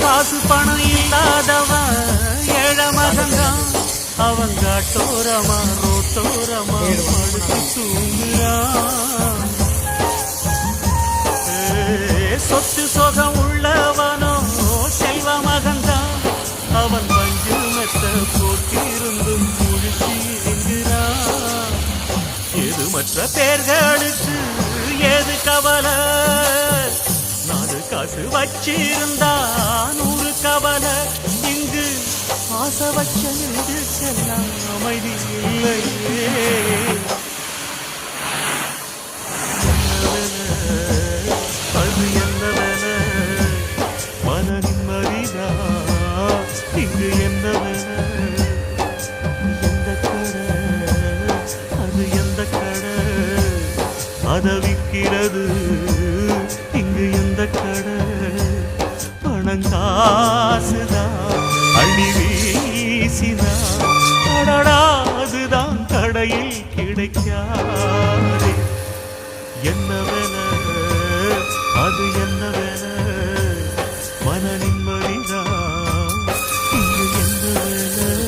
காசு பணம் இல்லாதவன் ஏழ மகன்தான். அவன் காட்டோரமா ரோட்டோரமா படுத்து தூங்குறான். சொத்து சொகம் உள்ளவனோ செல்வ மகன்தான். அவன் பஞ்சு மெத்த போட்டிருந்தும் முழிச்சு எங்கிறான். எது மற்ற பேர்களுக்கு ஏது கவலை, நாலு காசு வச்சிருந்தா 100 கவலை. இங்கு ஆசை வச்ச நெஞ்சுக்கெல்லாம் அமைதி இல்லையே. அது என்ன வேலை, மன நிம்மதிதா இங்கு என்ன வேலை. எந்த கடை அது எந்த கடை, அதை விற்கிறது இங்கு எந்த கடை. பணங்காசுதான் அள்ளி வீசிதான் அடடா அதுதான் கடையில் கிடைக்காதே. என்ன வேலை அது என்ன வேலை, மன நிம்மதிதான் இங்கு என்ன வேலை.